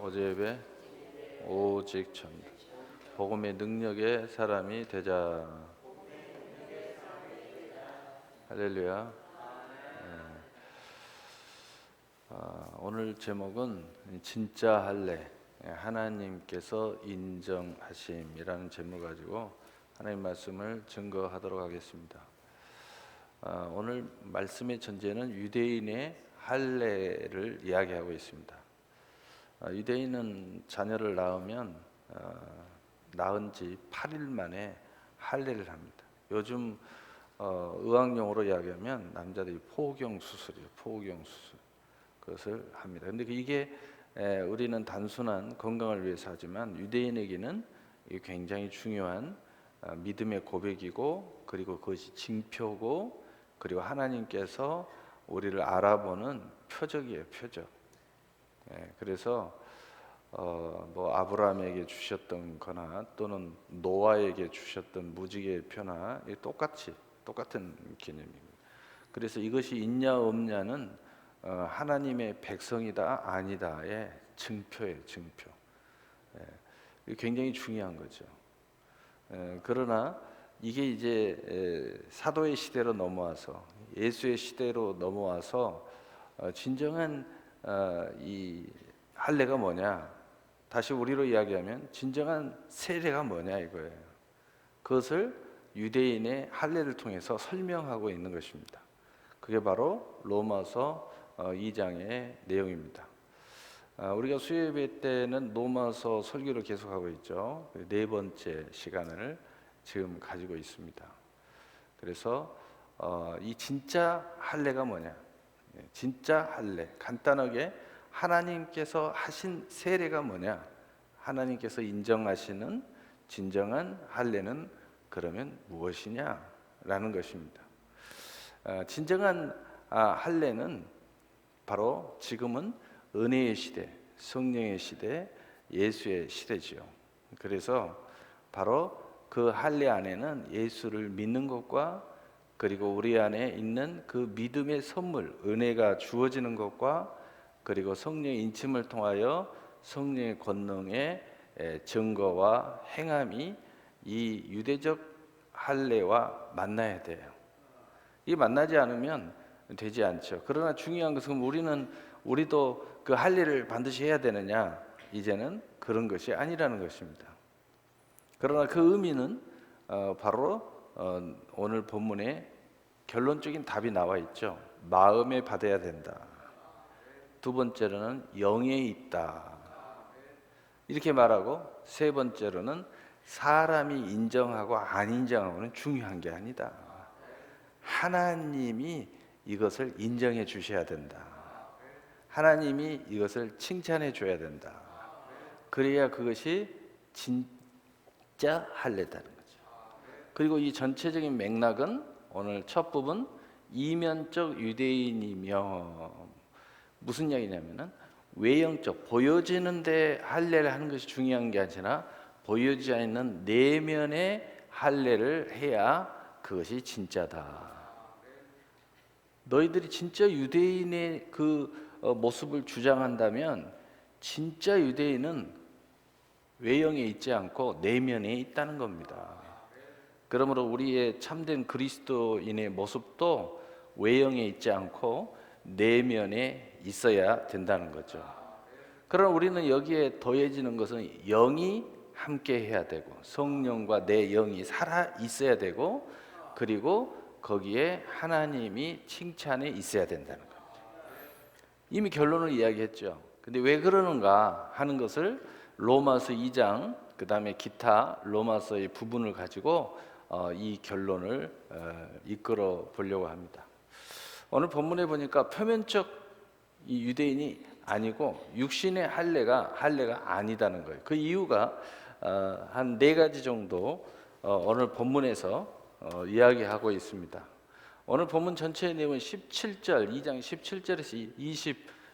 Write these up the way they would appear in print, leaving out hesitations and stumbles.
어제 예배 오직 전 복음의 능력의 사람이 되자. 할렐루야. 오늘 제목은 진짜 할례, 하나님께서 인정하심이라는 제목을 가지고 하나님 말씀을 증거하도록 하겠습니다. 오늘 말씀의 전제는 유대인의 할례를 이야기하고 있습니다. 유대인은 자녀를 낳으면 낳은 지 8일 만에 할례를 합니다. 요즘 의학용어로 이야기하면 남자들이 포경 수술이에요. 포경 수술. 그것을 합니다. 근데 이게 우리는 단순한 건강을 위해서 하지만 유대인에게는 이게 굉장히 중요한 믿음의 고백이고, 그리고 그것이 징표고, 그리고 하나님께서 우리를 알아보는 표적이에요. 표적. 그래서 뭐 아브라함에게 주셨던 거나 또는 노아에게 주셨던 무지개의 표나 똑같은 개념입니다. 그래서 이것이 있냐 없냐는 하나님의 백성이다 아니다의 증표예요. 증표. 굉장히 중요한 거죠. 그러나 이게 이제 사도의 시대로 넘어와서 예수의 시대로 넘어와서 진정한 이 할례가 뭐냐, 다시 우리로 이야기하면 진정한 세례가 뭐냐 이거예요. 그것을 유대인의 할례를 통해서 설명하고 있는 것입니다. 그게 바로 로마서 2장의 내용입니다. 우리가 수요예배 때는 로마서 설교를 계속하고 있죠. 네 번째 시간을 지금 가지고 있습니다. 그래서 이 진짜 할례가 뭐냐, 진짜 할례, 간단하게 하나님께서 하신 세례가 뭐냐, 하나님께서 인정하시는 진정한 할례는 그러면 무엇이냐라는 것입니다. 진정한 할례는 바로 지금은 은혜의 시대, 성령의 시대, 예수의 시대지요. 그래서 바로 그 할례 안에는 예수를 믿는 것과, 그리고 우리 안에 있는 그 믿음의 선물, 은혜가 주어지는 것과, 그리고 성령의 인침을 통하여 성령의 권능의 증거와 행함이 이 유대적 할례와 만나야 돼요. 이 만나지 않으면 되지 않죠. 그러나 중요한 것은 우리도 그 할례를 반드시 해야 되느냐, 이제는 그런 것이 아니라는 것입니다. 그러나 그 의미는 바로 오늘 본문에 결론적인 답이 나와 있죠. 마음에 받아야 된다. 두 번째로는 영에 있다. 이렇게 말하고, 세 번째로는 사람이 인정하고 안 인정하고는 중요한 게 아니다. 하나님이 이것을 인정해 주셔야 된다. 하나님이 이것을 칭찬해 줘야 된다. 그래야 그것이 진짜 할례다는 거죠. 그리고 이 전체적인 맥락은 오늘 첫 부분, 이면적 유대인이며, 무슨 이야기냐면은 외형적, 보여지는데 할례를 하는 것이 중요한 게 아니라 보여지지 않는 내면의 할례를 해야 그것이 진짜다. 너희들이 진짜 유대인의 그 모습을 주장한다면 진짜 유대인은 외형에 있지 않고 내면에 있다는 겁니다. 그러므로 우리의 참된 그리스도인의 모습도 외형에 있지 않고 내면에 있어야 된다는 거죠. 그러나 우리는 여기에 더해지는 것은 영이 함께 해야 되고, 성령과 내 영이 살아 있어야 되고, 그리고 거기에 하나님이 칭찬에 있어야 된다는 겁니다. 이미 결론을 이야기했죠. 근데 왜 그러는가 하는 것을 로마서 2장, 그 다음에 기타 로마서의 부분을 가지고 이 결론을 이끌어 보려고 합니다. 오늘 본문에 보니까 표면적 이 유대인이 아니고 육신의 할례가 아니다는 거예요. 그 이유가 한 네 가지 정도 오늘 본문에서 이야기하고 있습니다. 오늘 본문 전체의 내용은 17절, 2장 17절에서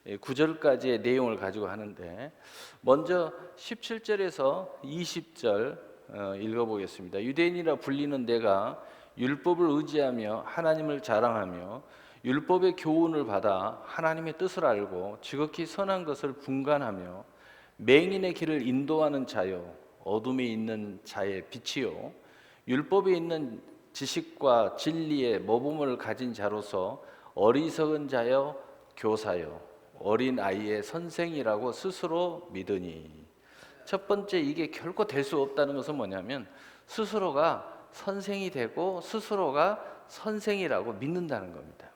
29절까지의 내용을 가지고 하는데, 먼저 17절에서 20절 읽어보겠습니다. 유대인이라 불리는 내가 율법을 의지하며 하나님을 자랑하며 율법의 교훈을 받아 하나님의 뜻을 알고 지극히 선한 것을 분간하며 맹인의 길을 인도하는 자요, 어둠에 있는 자의 빛이요, 율법에 있는 지식과 진리의 모범을 가진 자로서 어리석은 자여 교사요, 어린 아이의 선생이라고 스스로 믿으니. 첫 번째, 이게 결코 될 수 없다는 것은 뭐냐면 스스로가 선생이 되고 스스로가 선생이라고 믿는다는 겁니다.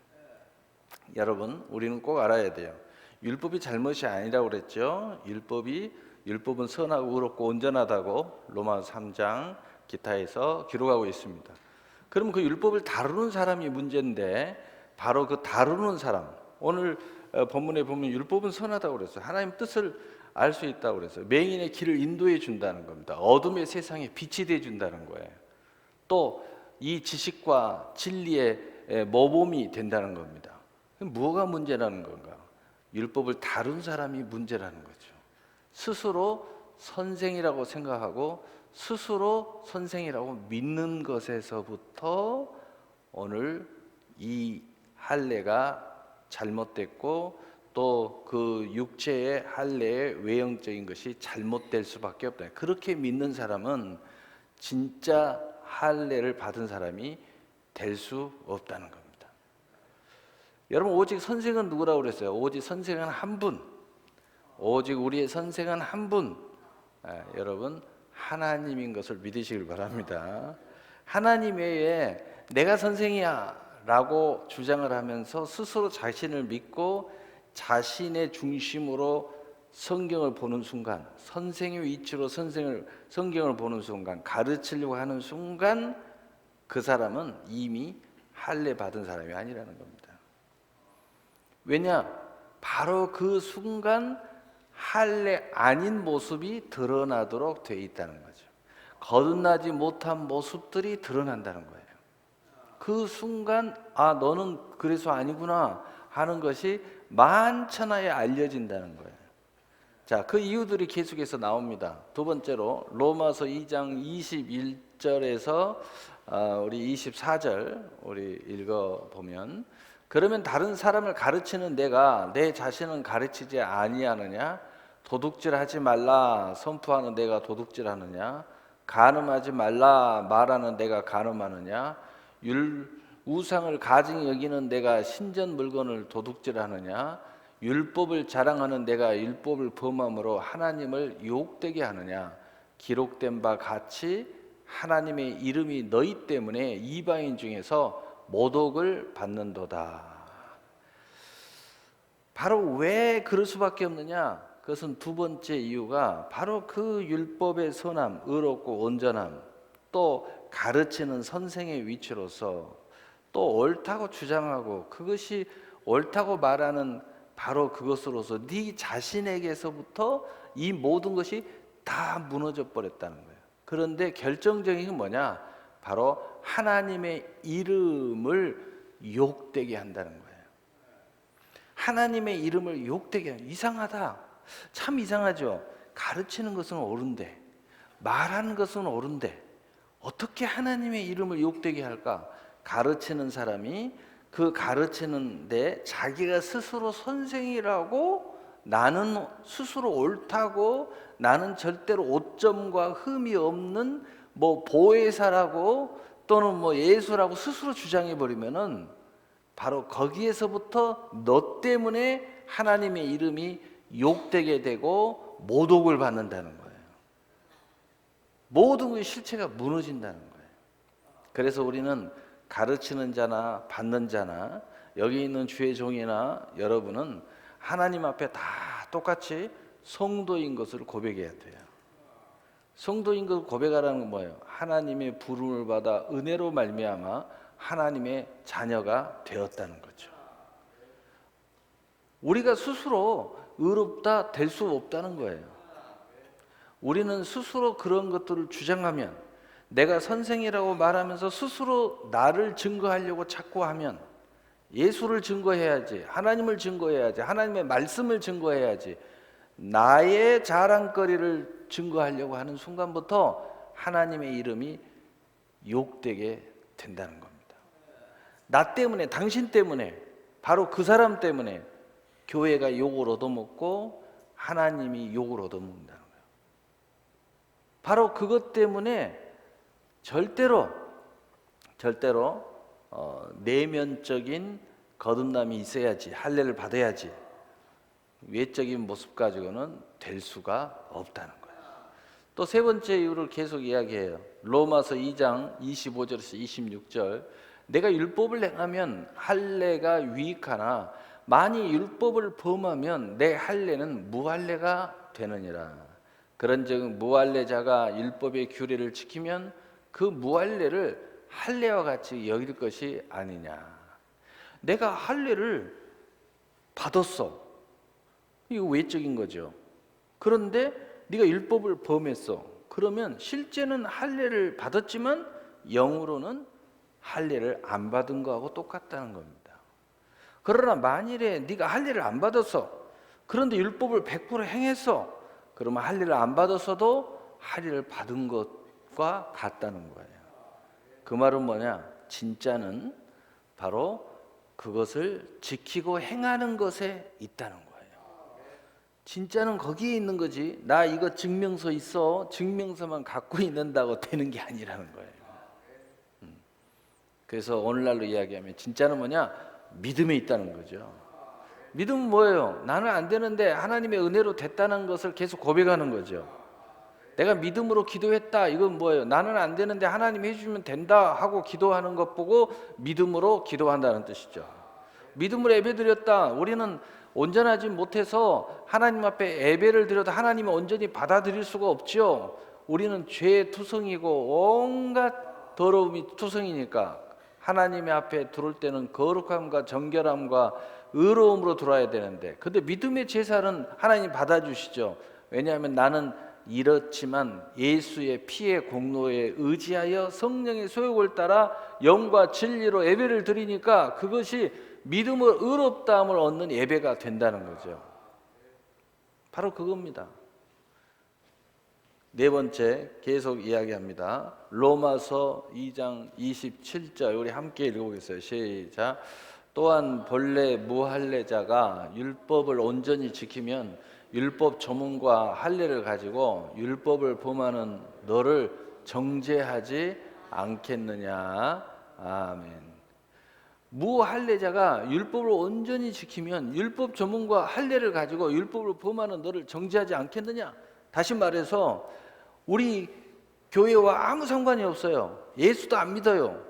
여러분, 우리는 꼭 알아야 돼요. 율법이 잘못이 아니라고 그랬죠. 율법은 선하고 의롭고 온전하다고 로마서 3장 기타에서 기록하고 있습니다. 그럼 그 율법을 다루는 사람이 문제인데, 바로 그 다루는 사람, 오늘 본문에 보면 율법은 선하다고 그랬어요. 하나님 뜻을 알 수 있다고 그랬어요. 맹인의 길을 인도해 준다는 겁니다. 어둠의 세상에 빛이 돼 준다는 거예요. 또 이 지식과 진리의 모범이 된다는 겁니다. 뭐가 문제라는 건가? 율법을 다룬 사람이 문제라는 거죠. 스스로 선생이라고 생각하고 스스로 선생이라고 믿는 것에서부터 오늘 이 할례가 잘못됐고, 또 그 육체의 할례의 외형적인 것이 잘못될 수밖에 없다. 그렇게 믿는 사람은 진짜 할례를 받은 사람이 될 수 없다는 겁니다. 여러분, 오직 선생은 누구라고 그랬어요? 오직 선생은 한 분. 오직 우리의 선생은 한 분. 여러분, 하나님인 것을 믿으시길 바랍니다. 하나님 외에 내가 선생이야 라고 주장을 하면서 스스로 자신을 믿고 자신의 중심으로 성경을 보는 순간, 선생의 위치로 성경을 보는 순간, 가르치려고 하는 순간, 그 사람은 이미 할례 받은 사람이 아니라는 겁니다. 왜냐? 바로 그 순간 할례 아닌 모습이 드러나도록 되어 있다는 거죠. 거듭나지 못한 모습들이 드러난다는 거예요. 그 순간 너는 그래서 아니구나 하는 것이 만천하에 알려진다는 거예요. 자, 그 이유들이 계속해서 나옵니다. 두 번째로 로마서 2장 21절에서 우리 24절 우리 읽어보면, 그러면 다른 사람을 가르치는 내가 내 자신은 가르치지 아니하느냐? 도둑질하지 말라 선포하는 내가 도둑질하느냐? 간음하지 말라 말하는 내가 간음하느냐? 우상을 가증히 여기는 내가 신전 물건을 도둑질하느냐? 율법을 자랑하는 내가 율법을 범함으로 하나님을 욕되게 하느냐? 기록된 바 같이 하나님의 이름이 너희 때문에 이방인 중에서 모독을 받는도다. 바로 왜 그럴 수밖에 없느냐? 그것은 두 번째 이유가 바로 그 율법의 선함, 의롭고 온전함, 또 가르치는 선생의 위치로서 또 옳다고 주장하고 그것이 옳다고 말하는 바로 그것으로서 네 자신에게서부터 이 모든 것이 다 무너져 버렸다는 거예요. 그런데 결정적인 건 뭐냐? 바로 하나님의 이름을 욕되게 한다는 거예요. 하나님의 이름을 욕되게 하는, 이상하다. 참 이상하죠. 가르치는 것은 옳은데, 말하는 것은 옳은데 어떻게 하나님의 이름을 욕되게 할까? 가르치는 사람이 그 가르치는데 자기가 스스로 선생이라고, 나는 스스로 옳다고, 나는 절대로 오점과 흠이 없는 보혜사라고 또는 예수라고 스스로 주장해 버리면은 바로 거기에서부터 너 때문에 하나님의 이름이 욕되게 되고 모독을 받는다는 거예요. 모든 것의 실체가 무너진다는 거예요. 그래서 우리는 가르치는 자나 받는 자나 여기 있는 주의 종이나 여러분은 하나님 앞에 다 똑같이 성도인 것을 고백해야 돼요. 성도인 것을 고백하라는 건 뭐예요? 하나님의 부름을 받아 은혜로 말미암아 하나님의 자녀가 되었다는 거죠. 우리가 스스로 의롭다 될 수 없다는 거예요. 우리는 스스로 그런 것들을 주장하면, 내가 선생이라고 말하면서 스스로 나를 증거하려고 자꾸 하면, 예수를 증거해야지, 하나님을 증거해야지, 하나님의 말씀을 증거해야지, 나의 자랑거리를 증거하려고 하는 순간부터 하나님의 이름이 욕되게 된다는 겁니다. 나 때문에, 당신 때문에, 바로 그 사람 때문에 교회가 욕을 얻어먹고 하나님이 욕을 얻어먹는다는 거예요. 바로 그것 때문에 절대로 내면적인 거듭남이 있어야지, 할례를 받아야지 외적인 모습 가지고는 될 수가 없다는 거예요. 또 세 번째 이유를 계속 이야기해요. 로마서 2장 25절에서 26절. 내가 율법을 행하면 할례가 유익하나 만일 율법을 범하면 내 할례는 무할례가 되느니라. 그런즉 무할례자가 율법의 규례를 지키면 그 무할례를 할례와 같이 여길 것이 아니냐. 내가 할례를 받았어. 이거 외적인 거죠. 그런데 네가 율법을 범했어. 그러면 실제는 할례를 받았지만 영으로는 할례를 안 받은 거하고 똑같다는 겁니다. 그러나 만일에 네가 할례를 안 받았어. 그런데 율법을 100% 행했어. 그러면 할례를 안 받았어도 할례를 받은 것과 같다는 거예요. 그 말은 뭐냐? 진짜는 바로 그것을 지키고 행하는 것에 있다는 거예요. 진짜는 거기에 있는 거지. 나 이거 증명서 있어. 증명서만 갖고 있는다고 되는 게 아니라는 거예요. 그래서 오늘날로 이야기하면 진짜는 뭐냐? 믿음에 있다는 거죠. 믿음은 뭐예요? 나는 안 되는데 하나님의 은혜로 됐다는 것을 계속 고백하는 거죠. 내가 믿음으로 기도했다. 이건 뭐예요? 나는 안 되는데 하나님이 해주면 된다 하고 기도하는 것 보고 믿음으로 기도한다는 뜻이죠. 믿음으로 예배드렸다. 우리는 온전하지 못해서 하나님 앞에 예배를 드려도 하나님이 온전히 받아들일 수가 없죠. 우리는 죄의 투성이고 온갖 더러움이 투성이니까 하나님의 앞에 들어올 때는 거룩함과 정결함과 의로움으로 들어와야 되는데, 근데 믿음의 제사는 하나님 받아주시죠. 왜냐하면 나는 이렇지만 예수의 피의 공로에 의지하여 성령의 소욕을 따라 영과 진리로 예배를 드리니까 그것이 믿음을 의롭다함을 얻는 예배가 된다는 거죠. 바로 그겁니다. 네 번째 계속 이야기합니다. 로마서 2장 27절 우리 함께 읽어보겠어요. 시작. 또한 본래 무할례자가 율법을 온전히 지키면 율법 조문과 할례를 가지고 율법을 범하는 너를 정죄하지 않겠느냐. 아멘. 무할례자가 율법을 온전히 지키면 율법 조문과 할례를 가지고 율법을 범하는 너를 정죄하지 않겠느냐. 다시 말해서 우리 교회와 아무 상관이 없어요. 예수도 안 믿어요.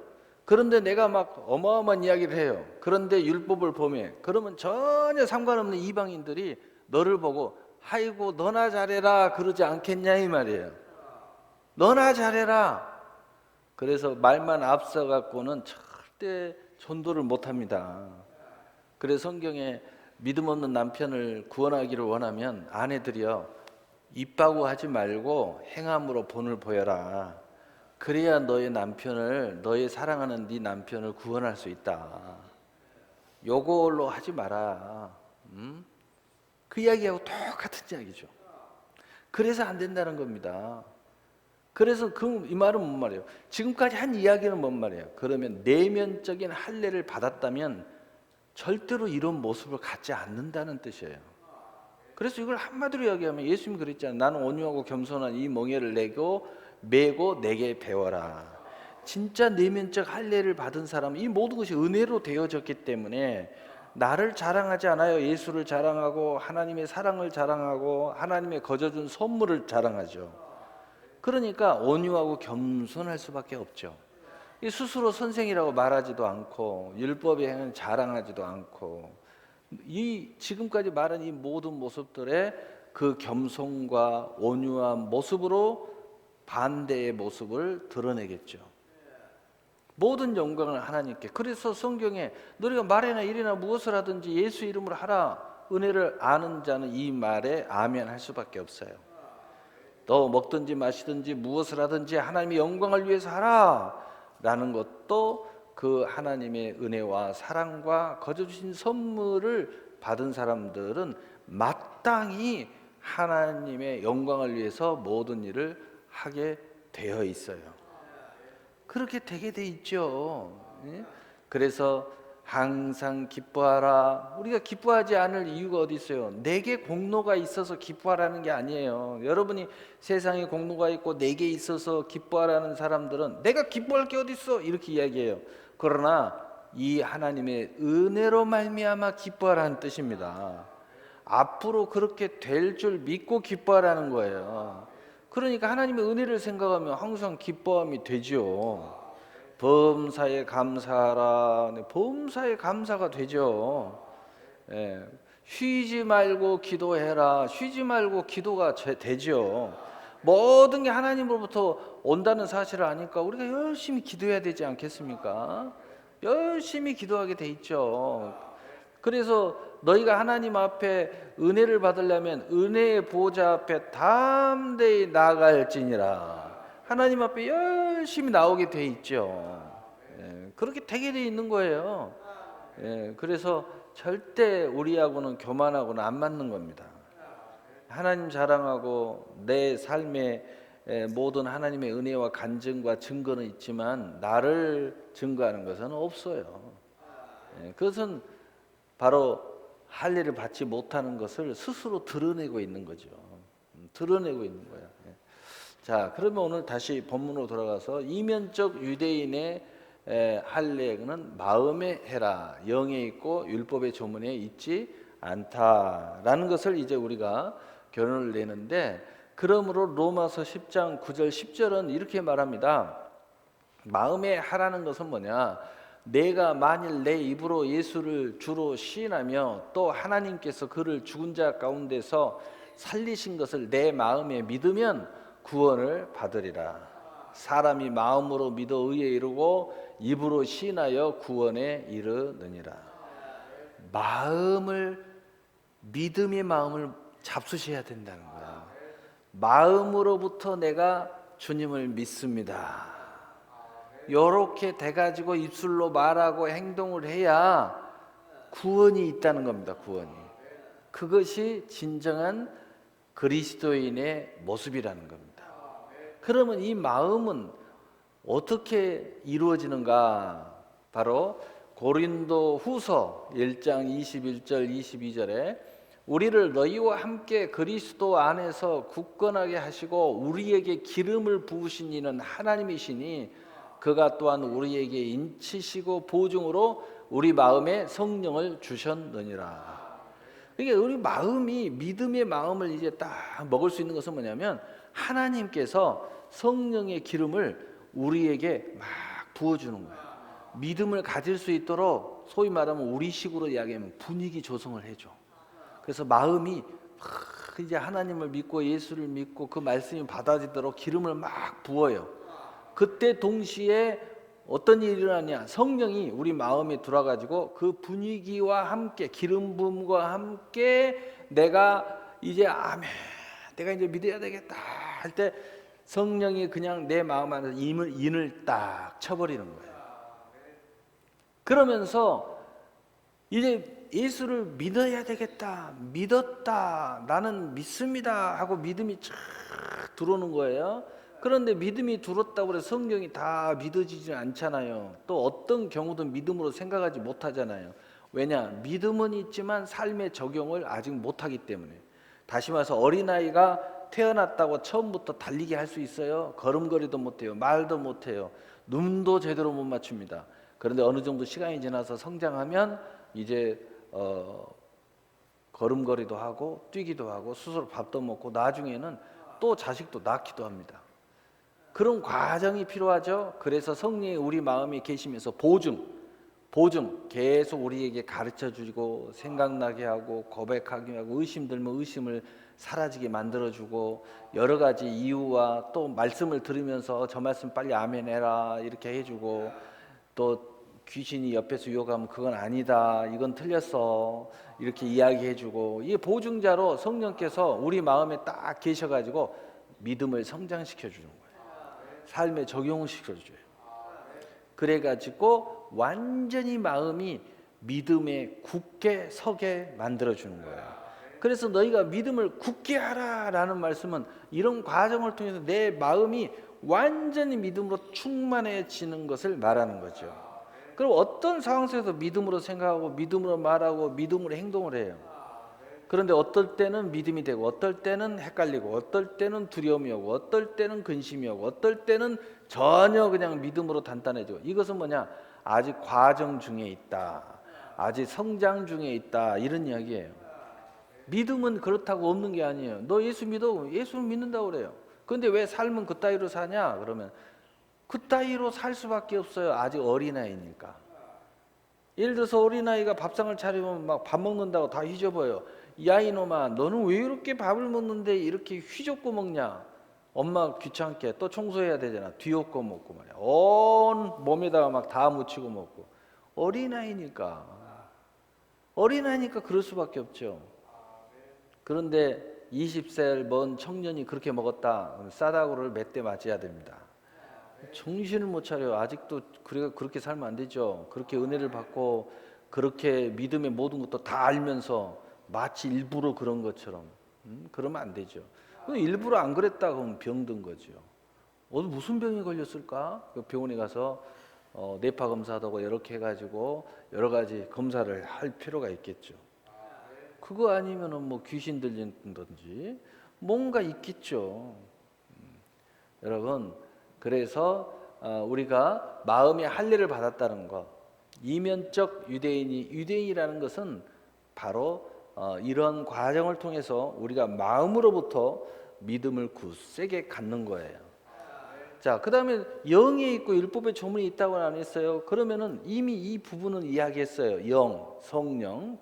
그런데 내가 막 어마어마한 이야기를 해요. 그런데 율법을 범해. 그러면 전혀 상관없는 이방인들이 너를 보고 아이고 너나 잘해라 그러지 않겠냐 이 말이에요. 너나 잘해라. 그래서 말만 앞서갖고는 절대 전도를 못합니다. 그래서 성경에 믿음 없는 남편을 구원하기를 원하면 아내들이요 입바구 하지 말고 행함으로 본을 보여라. 그래야 너의 남편을, 너의 사랑하는 네 남편을 구원할 수 있다. 요걸로 하지 마라. 그 이야기하고 똑같은 이야기죠. 그래서 안 된다는 겁니다. 그래서 이 말은 뭔 말이에요? 지금까지 한 이야기는 뭔 말이에요? 그러면 내면적인 할례를 받았다면 절대로 이런 모습을 갖지 않는다는 뜻이에요. 그래서 이걸 한마디로 이야기하면 예수님이 그랬잖아요. 나는 온유하고 겸손한 이 멍에를 메고 내게 배워라. 진짜 내면적 할례를 받은 사람은 이 모든 것이 은혜로 되어졌기 때문에 나를 자랑하지 않아요. 예수를 자랑하고 하나님의 사랑을 자랑하고 하나님의 거저준 선물을 자랑하죠. 그러니까 온유하고 겸손할 수밖에 없죠. 스스로 선생이라고 말하지도 않고 율법의 행을 자랑하지도 않고 이 지금까지 말한 이 모든 모습들의 그 겸손과 온유한 모습으로 반대의 모습을 드러내겠죠. 모든 영광을 하나님께. 그래서 성경에 너희가 말이나 일이나 무엇을 하든지 예수 이름으로 하라. 은혜를 아는 자는 이 말에 아멘 할 수밖에 없어요. 너 먹든지 마시든지 무엇을 하든지 하나님의 영광을 위해서 하라 라는 것도 그 하나님의 은혜와 사랑과 거저 주신 선물을 받은 사람들은 마땅히 하나님의 영광을 위해서 모든 일을 하게 되어 있어요. 그렇게 되게 돼 있죠. 그래서 항상 기뻐하라. 우리가 기뻐하지 않을 이유가 어디 있어요? 내게 공로가 있어서 기뻐하라는 게 아니에요. 여러분이 세상에 공로가 있고 내게 있어서 기뻐하라는 사람들은 내가 기뻐할 게 어디 있어? 이렇게 이야기해요. 그러나 이 하나님의 은혜로 말미암아 기뻐하라는 뜻입니다. 앞으로 그렇게 될 줄 믿고 기뻐하라는 거예요. 그러니까 하나님의 은혜를 생각하면 항상 기뻐함이 되죠. 범사에 감사하라. 범사에 감사가 되죠. 예. 쉬지 말고 기도해라. 쉬지 말고 기도가 되죠. 모든 게 하나님으로부터 온다는 사실을 아니까 우리가 열심히 기도해야 되지 않겠습니까? 열심히 기도하게 돼 있죠. 그래서 너희가 하나님 앞에 은혜를 받으려면 은혜의 보좌 앞에 담대히 나아갈지니라. 하나님 앞에 열심히 나오게 돼 있죠. 예, 그렇게 되게 돼 있는 거예요. 예, 그래서 절대 우리하고는 교만하고는 안 맞는 겁니다. 하나님 자랑하고 내 삶에 모든 하나님의 은혜와 간증과 증거는 있지만 나를 증거하는 것은 없어요. 예, 그것은 바로 할례를 받지 못하는 것을 스스로 드러내고 있는 거죠. 드러내고 있는 거야. 예. 자, 그러면 오늘 다시 본문으로 돌아가서 이면적 유대인의 할례는 마음에 해라, 영에 있고 율법의 조문에 있지 않다라는 것을 이제 우리가 결론을 내는데, 그러므로 로마서 10장 9절 10절은 이렇게 말합니다. 마음에 하라는 것은 뭐냐? 내가 만일 내 입으로 예수를 주로 시인하며 또 하나님께서 그를 죽은 자 가운데서 살리신 것을 내 마음에 믿으면 구원을 받으리라. 사람이 마음으로 믿어 의에 이르고 입으로 시인하여 구원에 이르느니라. 믿음의 마음을 잡수셔야 된다는 거야. 마음으로부터 내가 주님을 믿습니다. 이렇게 돼가지고 입술로 말하고 행동을 해야 구원이 있다는 겁니다. 구원이. 그것이 진정한 그리스도인의 모습이라는 겁니다. 그러면 이 마음은 어떻게 이루어지는가? 바로 고린도 후서 1장 21절 22절에 우리를 너희와 함께 그리스도 안에서 굳건하게 하시고 우리에게 기름을 부으신 이는 하나님이시니 그가 또한 우리에게 인치시고 보증으로 우리 마음에 성령을 주셨느니라. 그러니까 우리 마음이 믿음의 마음을 이제 딱 먹을 수 있는 것은 뭐냐면 하나님께서 성령의 기름을 우리에게 막 부어주는 거예요. 믿음을 가질 수 있도록 소위 말하면 우리식으로 이야기하면 분위기 조성을 해줘. 그래서 마음이 이제 하나님을 믿고 예수를 믿고 그 말씀이 받아지도록 기름을 막 부어요. 그때 동시에 어떤 일이 일어나냐? 성령이 우리 마음에 들어가지고 그 분위기와 함께 기름 부음과 함께 내가 이제 아멘, 내가 이제 믿어야 되겠다 할 때 성령이 그냥 내 마음 안에서 인을 딱 쳐버리는 거예요. 그러면서 이제 예수를 믿어야 되겠다, 믿었다, 나는 믿습니다 하고 믿음이 쫙 들어오는 거예요. 그런데 믿음이 들었다고 해서 성경이 다 믿어지지 않잖아요. 또 어떤 경우든 믿음으로 생각하지 못하잖아요. 왜냐? 믿음은 있지만 삶의 적용을 아직 못하기 때문에. 다시 말해서 어린아이가 태어났다고 처음부터 달리기 할 수 있어요? 걸음걸이도 못해요. 말도 못해요. 눈도 제대로 못 맞춥니다. 그런데 어느 정도 시간이 지나서 성장하면 이제 걸음걸이도 하고 뛰기도 하고 스스로 밥도 먹고 나중에는 또 자식도 낳기도 합니다. 그런 과정이 필요하죠. 그래서 성령이 우리 마음에 계시면서 보증 계속 우리에게 가르쳐 주고 생각나게 하고 고백하게 하고 의심 들면 의심을 사라지게 만들어 주고 여러 가지 이유와 또 말씀을 들으면서 저 말씀 빨리 아멘 해라 이렇게 해주고 또 귀신이 옆에서 유혹하면 그건 아니다, 이건 틀렸어 이렇게 이야기해주고, 이 보증자로 성령께서 우리 마음에 딱 계셔가지고 믿음을 성장시켜 주는 거예요. 삶에 적용을 시켜줘요. 그래가지고 완전히 마음이 믿음에 굳게 서게 만들어주는 거예요. 그래서 너희가 믿음을 굳게 하라라는 말씀은 이런 과정을 통해서 내 마음이 완전히 믿음으로 충만해지는 것을 말하는 거죠. 그럼 어떤 상황 속에서 믿음으로 생각하고 믿음으로 말하고 믿음으로 행동을 해요. 그런데 어떨 때는 믿음이 되고 어떨 때는 헷갈리고 어떨 때는 두려움이 오고 어떨 때는 근심이 오고 어떨 때는 전혀 그냥 믿음으로 단단해지고, 이것은 뭐냐? 아직 과정 중에 있다, 아직 성장 중에 있다, 이런 이야기예요. 믿음은 그렇다고 없는 게 아니에요. 너 예수 믿어? 예수 믿는다고 그래요. 그런데 왜 삶은 그따위로 사냐? 그러면 그따위로 살 수밖에 없어요. 아직 어린아이니까. 예를 들어서 어린아이가 밥상을 차리면 막 밥 먹는다고 다 휘저어요. 야 이놈아, 너는 왜 이렇게 밥을 먹는데 이렇게 휘젓고 먹냐? 엄마 귀찮게 또 청소해야 되잖아. 뒤엎고 먹고 말이야. 온 몸에다가 막 다 묻히고 먹고. 어린아이니까 그럴 수밖에 없죠. 그런데 20살 먼 청년이 그렇게 먹었다, 싸다구를 몇 대 맞아야 됩니다. 정신을 못 차려요. 아직도 그렇게 살면 안 되죠. 그렇게 은혜를 받고 그렇게 믿음의 모든 것도 다 알면서 마치 일부러 그런 것처럼 그러면 안 되죠. 일부러 안 그랬다 그러면 병든 거죠. 무슨 병이 걸렸을까? 병원에 가서 뇌파 검사하고 이렇게 해가지고 여러 가지 검사를 할 필요가 있겠죠. 그거 아니면은 뭐 귀신 들린다든지 뭔가 있겠죠. 여러분, 그래서 우리가 마음의 할례를 받았다는 것, 이면적 유대인이라는 것은 바로 이런 과정을 통해서 우리가 마음으로부터 믿음을 굳세게 갖는 거예요. 자, 그 다음에 영에 있고 율법의 조문이 있다고는 안 했어요. 그러면은 이미 이 부분은 이야기했어요. 영, 성령,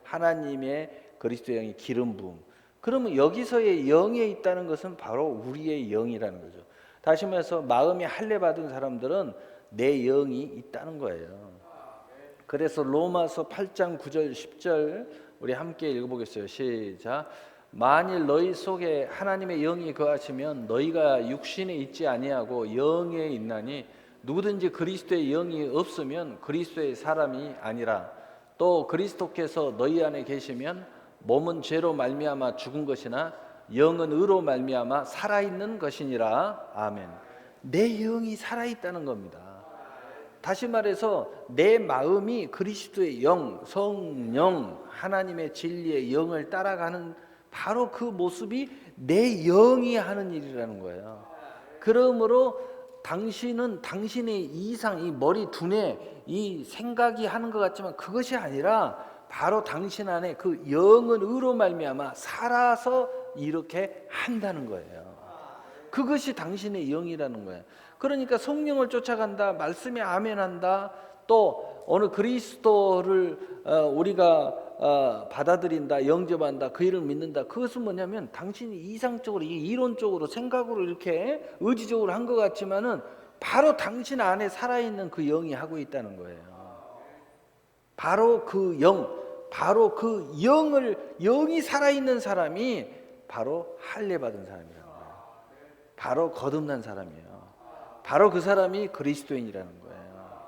하나님의 그리스도의 영이 기름 부음. 그러면 여기서의 영에 있다는 것은 바로 우리의 영이라는 거죠. 다시 말해서 마음이 할례 받은 사람들은 내 영이 있다는 거예요. 그래서 로마서 8장 9절 10절 우리 함께 읽어보겠어요. 시작. 만일 너희 속에 하나님의 영이 거하시면 너희가 육신에 있지 아니하고 영에 있나니 누구든지 그리스도의 영이 없으면 그리스도의 사람이 아니라, 또 그리스도께서 너희 안에 계시면 몸은 죄로 말미암아 죽은 것이나 영은 의로 말미암아 살아있는 것이니라. 아멘. 내 영이 살아있다는 겁니다. 다시 말해서 내 마음이 그리스도의 영, 성령, 하나님의 진리의 영을 따라가는 바로 그 모습이 내 영이 하는 일이라는 거예요. 그러므로 당신은 당신의 이상, 이 머리 두뇌, 이 생각이 하는 것 같지만 그것이 아니라 바로 당신 안에 그 영은 의로 말미암아 살아서 이렇게 한다는 거예요. 그것이 당신의 영이라는 거예요. 그러니까 성령을 쫓아간다, 말씀에 아멘한다, 또 어느 그리스도를 우리가 받아들인다, 영접한다, 그 일을 믿는다. 그것은 뭐냐면 당신이 이상적으로, 이론적으로, 생각으로 이렇게 의지적으로 한 것 같지만은 바로 당신 안에 살아있는 그 영이 하고 있다는 거예요. 바로 그 영, 바로 그 영이 살아있는 사람이 바로 할례 받은 사람이라는 거예요. 바로 거듭난 사람이에요. 바로 그 사람이 그리스도인이라는 거예요.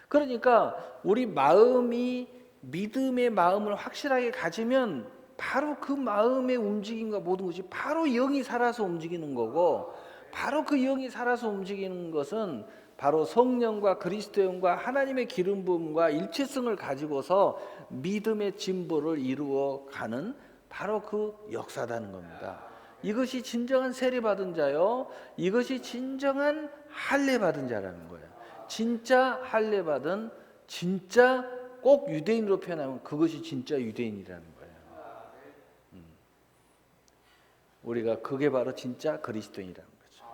그러니까 우리 마음이 믿음의 마음을 확실하게 가지면 바로 그 마음의 움직임과 모든 것이 바로 영이 살아서 움직이는 거고, 바로 그 영이 살아서 움직이는 것은 바로 성령과 그리스도의 영과 하나님의 기름 부음과 일체성을 가지고서 믿음의 진보를 이루어 가는 바로 그 역사다는 겁니다. 이것이 진정한 세례 받은 자요, 이것이 진정한 할례 받은 자라는 거예요. 진짜 할례 받은, 진짜 꼭 유대인으로 표현하면 그것이 진짜 유대인이라는 거예요. 우리가 그게 바로 진짜 그리스도인이라는 거죠.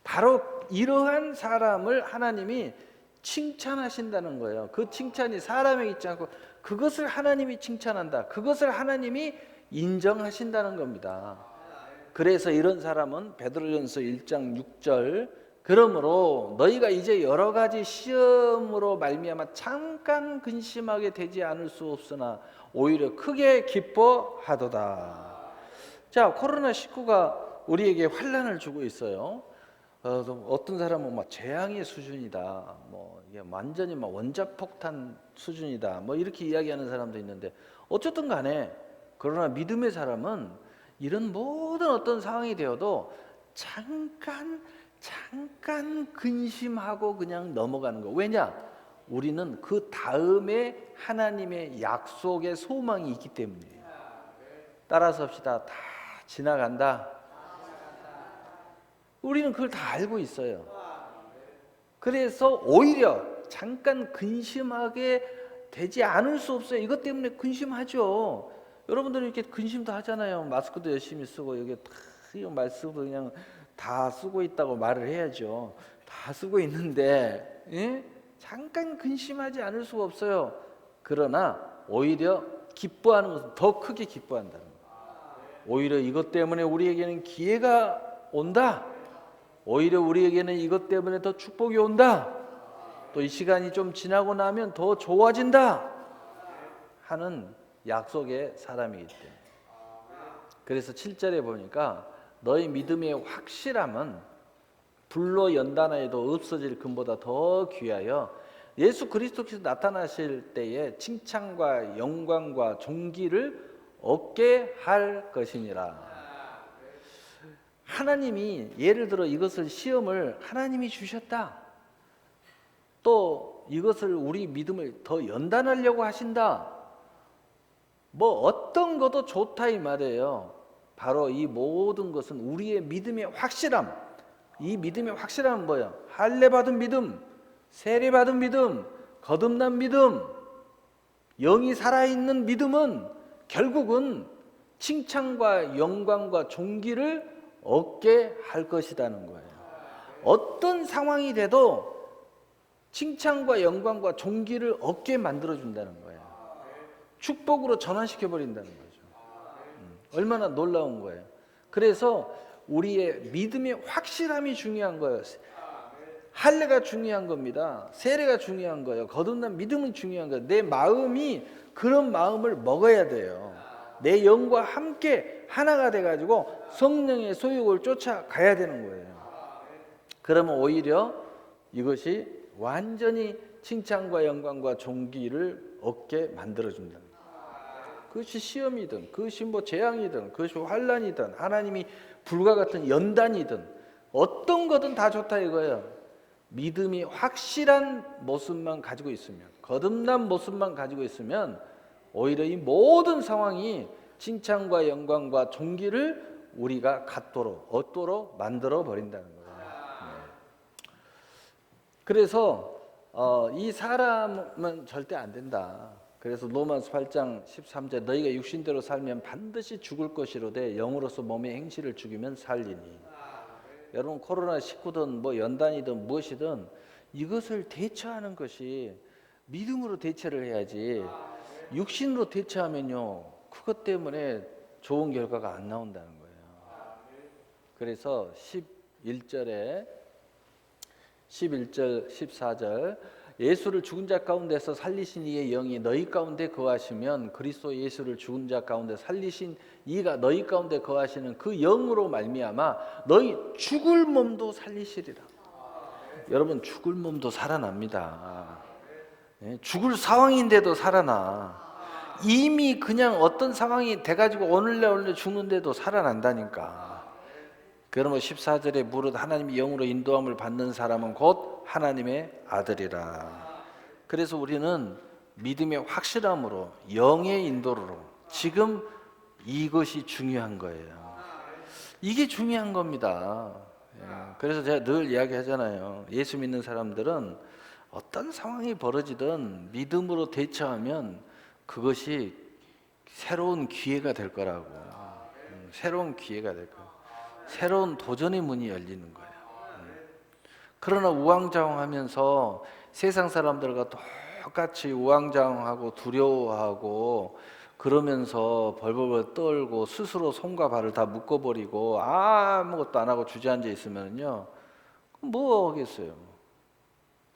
바로 이러한 사람을 하나님이 칭찬하신다는 거예요. 그 칭찬이 사람에 있지 않고 그것을 하나님이 칭찬한다, 그것을 하나님이 인정하신다는 겁니다. 그래서 이런 사람은 베드로전서 1장 6절, 그러므로 너희가 이제 여러 가지 시험으로 말미암아 잠깐 근심하게 되지 않을 수 없으나 오히려 크게 기뻐하도다. 자, 코로나19가 우리에게 환난을 주고 있어요. 어떤 사람은 막 재앙의 수준이다, 뭐 이게 완전히 막 원자폭탄 수준이다, 뭐 이렇게 이야기하는 사람도 있는데, 어쨌든 간에 그러나 믿음의 사람은 이런 모든 어떤 상황이 되어도 잠깐 잠깐 근심하고 그냥 넘어가는 거. 왜냐? 우리는 그 다음에 하나님의 약속의 소망이 있기 때문이에요. 따라서 합시다. 다 지나간다. 우리는 그걸 다 알고 있어요. 그래서 오히려 잠깐 근심하게 되지 않을 수 없어요. 이것 때문에 근심하죠. 여러분들은 이렇게 근심도 하잖아요. 마스크도 열심히 쓰고 여기 다 말쓰고 그냥 다 쓰고 있다고 말을 해야죠. 다 쓰고 있는데 잠깐 근심하지 않을 수가 없어요. 그러나 오히려 기뻐하는 것은 더 크게 기뻐한다는 거예요. 오히려 이것 때문에 우리에게는 기회가 온다. 오히려 우리에게는 이것 때문에 더 축복이 온다. 또 이 시간이 좀 지나고 나면 더 좋아진다 하는 약속의 사람이기 때문에. 그래서 7절에 보니까 너희 믿음의 확실함은 불로 연단하여도 없어질 금보다 더 귀하여 예수 그리스도께서 나타나실 때에 칭찬과 영광과 존귀를 얻게 할 것이니라. 하나님이 예를 들어 이것을 시험을 하나님이 주셨다. 또 이것을 우리 믿음을 더 연단하려고 하신다. 뭐 어떤 것도 좋다 이 말이에요. 바로 이 모든 것은 우리의 믿음의 확실함. 이 믿음의 확실함은 뭐예요? 할례 받은 믿음, 세례 받은 믿음, 거듭난 믿음, 영이 살아있는 믿음은 결국은 칭찬과 영광과 존귀를 얻게 할 것이라는 거예요. 어떤 상황이 돼도 칭찬과 영광과 존귀를 얻게 만들어준다는 거예요. 축복으로 전환시켜 버린다는 거죠. 얼마나 놀라운 거예요. 그래서 우리의 믿음의 확실함이 중요한 거예요. 할례가 중요한 겁니다. 세례가 중요한 거예요. 거듭난 믿음은 중요한 거예요. 내 마음이 그런 마음을 먹어야 돼요. 내 영과 함께 하나가 돼가지고 성령의 소욕을 쫓아가야 되는 거예요. 그러면 오히려 이것이 완전히 칭찬과 영광과 존귀를 얻게 만들어준다. 그것이 시험이든 그것이 뭐 재앙이든 그것이 환난이든 하나님이 불과 같은 연단이든 어떤 거든 다 좋다 이거예요. 믿음이 확실한 모습만 가지고 있으면, 거듭난 모습만 가지고 있으면 오히려 이 모든 상황이 칭찬과 영광과 존귀를 우리가 갖도록 얻도록 만들어 버린다는 거예요. 그래서 이 사람은 절대 안 된다. 그래서 로마서 8장 13절 너희가 육신대로 살면 반드시 죽을 것이로되 영으로서 몸의 행실을 죽이면 살리니. 여러분 코로나19든 뭐 연단이든 무엇이든 이것을 대처하는 것이 믿음으로 대처를 해야지 육신으로 대처하면요 그것 때문에 좋은 결과가 안 나온다는 거예요. 그래서 11절 14절 예수를 죽은 자 가운데서 살리신 이의 영이 너희 가운데 거하시면 그리스도 예수를 죽은 자 가운데 살리신 이가 너희 가운데 거하시는 그 영으로 말미암아 너희 죽을 몸도 살리시리라. 여러분 죽을 몸도 살아납니다. 죽을 상황인데도 살아나. 이미 그냥 어떤 상황이 돼가지고 오늘날 죽는데도 살아난다니까. 그러면 14절에 무릇 하나님의 영으로 인도함을 받는 사람은 곧 하나님의 아들이라. 그래서 우리는 믿음의 확실함으로 영의 인도로 지금 이것이 중요한 거예요. 이게 중요한 겁니다. 그래서 제가 늘 이야기하잖아요. 예수 믿는 사람들은 어떤 상황이 벌어지든 믿음으로 대처하면 그것이 새로운 기회가 될 거라고. 새로운 기회가 될 거예요. 새로운 도전의 문이 열리는 거예요. 그러나 우왕좌왕하면서 세상 사람들과 똑같이 우왕좌왕하고 두려워하고 그러면서 벌벌벌 떨고 스스로 손과 발을 다 묶어버리고 아무것도 안 하고 주저앉아 있으면요 뭐 하겠어요.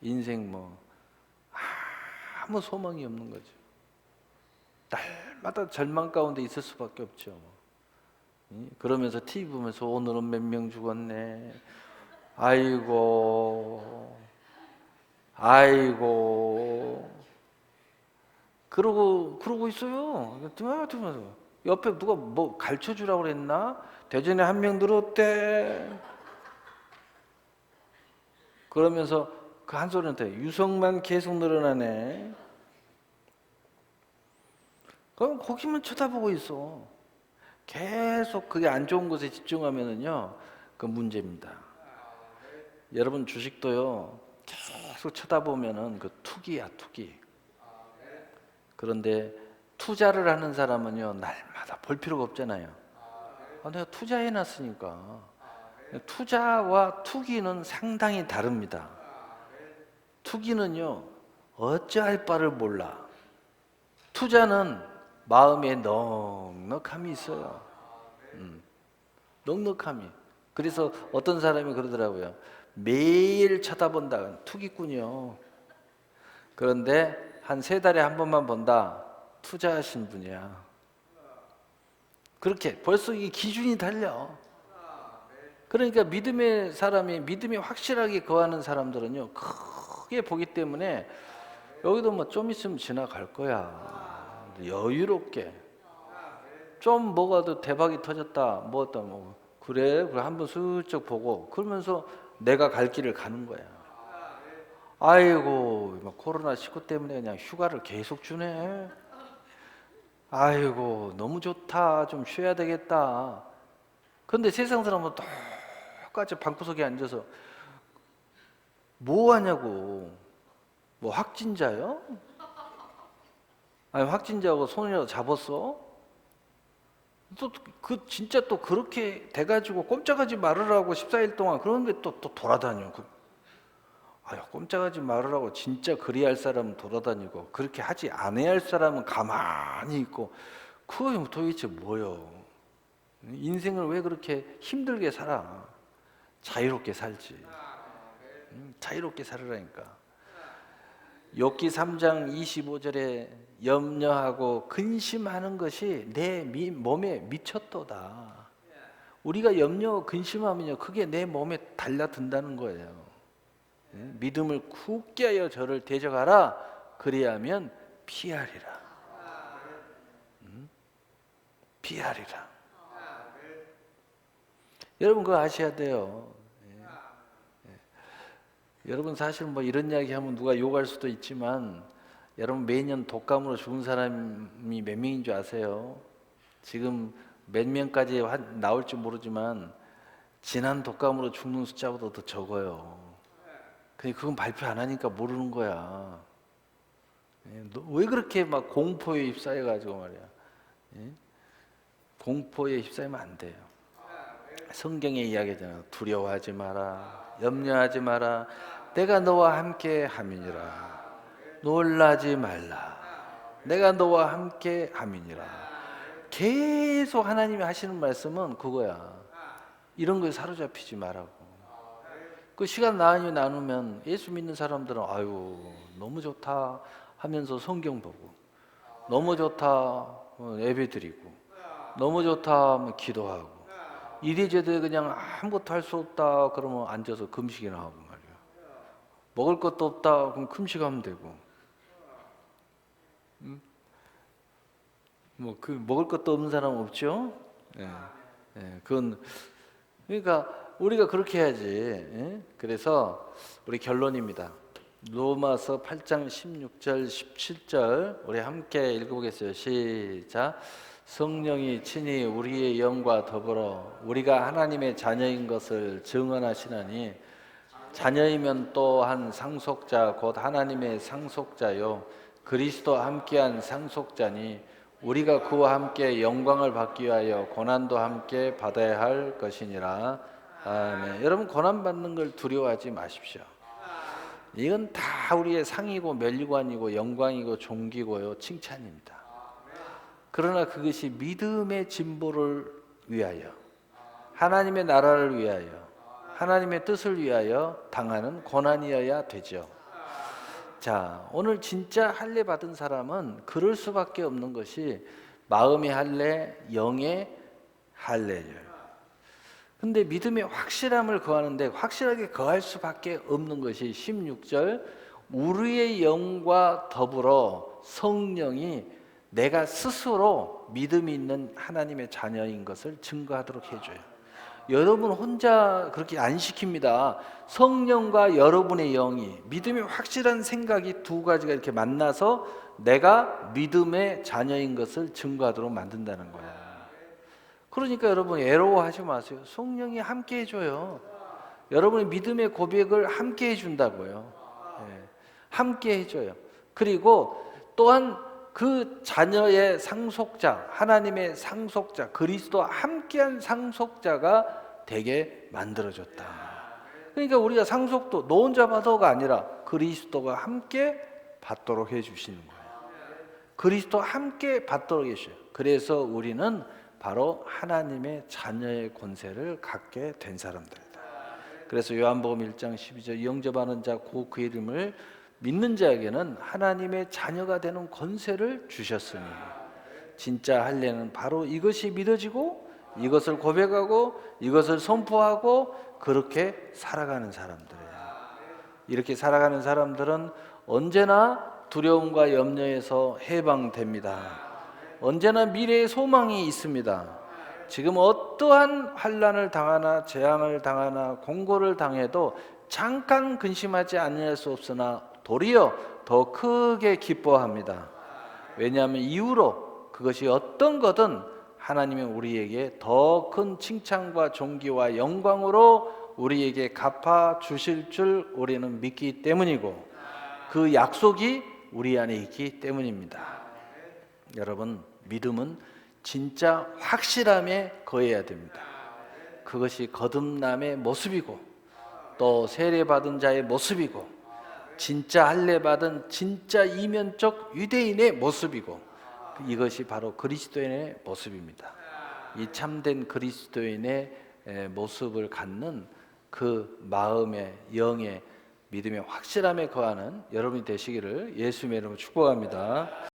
인생 뭐 아무 소망이 없는 거죠. 날마다 절망 가운데 있을 수밖에 없죠. 그러면서 TV 보면서 오늘은 몇 명 죽었네. 아이고 그러고 있어요. 옆에 누가 뭐 가르쳐 주라고 그랬나? 대전에 한 명 늘었대. 그러면서 그 한 소리한테 유성만 계속 늘어나네. 그럼 거기만 쳐다보고 있어. 계속 그게 안 좋은 곳에 집중하면은요, 그 문제입니다. 여러분 주식도요, 계속 쳐다보면은 그 투기야, 투기. 그런데 투자를 하는 사람은요, 날마다 볼 필요가 없잖아요. 내가 투자해놨으니까. 투자와 투기는 상당히 다릅니다. 투기는요, 어찌할 바를 몰라. 투자는 마음에 넉넉함이 있어요. 넉넉함이. 그래서 어떤 사람이 그러더라고요. 매일 쳐다본다. 투기꾼이요. 그런데 한 3달에 한 번만 본다. 투자하신 분이야. 그렇게 벌써 이 기준이 달려. 그러니까 믿음의 사람이 믿음이 확실하게 거하는 사람들은요, 크게 보기 때문에 여기도 뭐 좀 있으면 지나갈 거야. 여유롭게. 좀 뭐가 더 대박이 터졌다. 뭐 그래 한번 슬쩍 보고 그러면서 내가 갈 길을 가는 거야. 아이고 코로나19 때문에 그냥 휴가를 계속 주네. 아이고 너무 좋다. 좀 쉬어야 되겠다. 그런데 세상 사람은 똑같이 방구석에 앉아서 뭐 하냐고. 뭐 확진자요? 아니 확진자하고 손이라도 잡았어? 또 그 진짜 또 그렇게 돼가지고 꼼짝하지 말으라고 14일 동안 그런데 또 돌아다녀. 아유 꼼짝하지 말으라고 진짜 그리할 사람은 돌아다니고 그렇게 하지 않아야 할 사람은 가만히 있고 그거 도대체 뭐요? 인생을 왜 그렇게 힘들게 살아? 자유롭게 살지. 자유롭게 살으라니까. 욥기 3장 25절에 염려하고 근심하는 것이 내 몸에 미쳤도다. 우리가 염려하고 근심하면요, 그게 내 몸에 달라든다는 거예요. 믿음을 굳게 하여 저를 대적하라. 그리하면 피하리라. 피하리라. 여러분 그거 아셔야 돼요. 여러분 사실 뭐 이런 이야기 하면 누가 욕할 수도 있지만 여러분 매년 독감으로 죽은 사람이 몇 명인 줄 아세요? 지금 몇 명까지 나올지 모르지만 지난 독감으로 죽는 숫자보다 더 적어요. 근데 그건 발표 안 하니까 모르는 거야. 왜 그렇게 막 공포에 휩싸여가지고 말이야. 공포에 휩싸이면 안 돼요. 성경에 이야기하잖아요. 두려워하지 마라. 염려하지 마라. 내가 너와 함께 함이니라. 놀라지 말라. 내가 너와 함께 함이니라. 계속 하나님이 하시는 말씀은 그거야. 이런 거에 사로잡히지 말라고. 그 시간 나누면 예수 믿는 사람들은 아유 너무 좋다 하면서 성경 보고 너무 좋다 예배 드리고 너무 좋다 하면 기도하고 이래저래 그냥 아무것도 할 수 없다 그러면 앉아서 금식이나 하고 말이야. 먹을 것도 없다 그럼 금식하면 되고 뭐 그 먹을 것도 없는 사람 없죠? 그건 그러니까 우리가 그렇게 해야지. 그래서 우리 결론입니다. 로마서 8장 16절 17절 우리 함께 읽어보겠어요. 시작. 성령이 친히 우리의 영과 더불어 우리가 하나님의 자녀인 것을 증언하시나니 자녀이면 또한 상속자 곧 하나님의 상속자요 그리스도와 함께한 상속자니 우리가 그와 함께 영광을 받기 위하여 고난도 함께 받아야 할 것이니라. 아멘. 여러분 고난 받는 걸 두려워하지 마십시오. 이건 다 우리의 상이고 멸류관이고 영광이고 존귀고요 칭찬입니다. 그러나 그것이 믿음의 진보를 위하여 하나님의 나라를 위하여 하나님의 뜻을 위하여 당하는 고난이어야 되죠. 자, 오늘 진짜 할례 받은 사람은 그럴 수밖에 없는 것이 마음의 할례, 영의 할례예요. 근데 믿음의 확실함을 거하는데 확실하게 거할 수밖에 없는 것이 16절 우리의 영과 더불어 성령이 내가 스스로 믿음이 있는 하나님의 자녀인 것을 증거하도록 해줘요. 여러분 혼자 그렇게 안 시킵니다. 성령과 여러분의 영이, 믿음이 확실한 생각이 두 가지가 이렇게 만나서 내가 믿음의 자녀인 것을 증거하도록 만든다는 거예요. 그러니까 여러분 애로워하지 마세요. 성령이 함께 해줘요. 여러분의 믿음의 고백을 함께 해준다고요. 함께 해줘요. 그리고 또한 그 자녀의 상속자, 하나님의 상속자, 그리스도와 함께한 상속자가 되게 만들어줬다. 그러니까 우리가 상속도 너 혼자 받아가 아니라 그리스도가 함께 받도록 해주시는 거예요. 그리스도와 함께 받도록 해주셔요. 그래서 우리는 바로 하나님의 자녀의 권세를 갖게 된 사람들이다. 그래서 요한복음 1장 12절 영접하는 자 곧 그 이름을 믿는 자에게는 하나님의 자녀가 되는 권세를 주셨으니, 진짜 할례는 바로 이것이 믿어지고 이것을 고백하고 이것을 선포하고 그렇게 살아가는 사람들이에요. 이렇게 살아가는 사람들은 언제나 두려움과 염려에서 해방됩니다. 언제나 미래의 소망이 있습니다. 지금 어떠한 환난을 당하나 재앙을 당하나 공고를 당해도 잠깐 근심하지 않을 수 없으나 도리어 더 크게 기뻐합니다. 왜냐하면 이후로 그것이 어떤 거든 하나님은 우리에게 더 큰 칭찬과 존귀와 영광으로 우리에게 갚아 주실 줄 우리는 믿기 때문이고, 그 약속이 우리 안에 있기 때문입니다. 여러분, 믿음은 진짜 확실함에 거해야 됩니다. 그것이 거듭남의 모습이고 또 세례받은 자의 모습이고 진짜 할례받은 진짜 이면적 유대인의 모습이고, 이것이 바로 그리스도인의 모습입니다. 이 참된 그리스도인의 모습을 갖는 그 마음의 영의 믿음의 확실함에 거하는 여러분이 되시기를 예수님의 이름으로 축복합니다.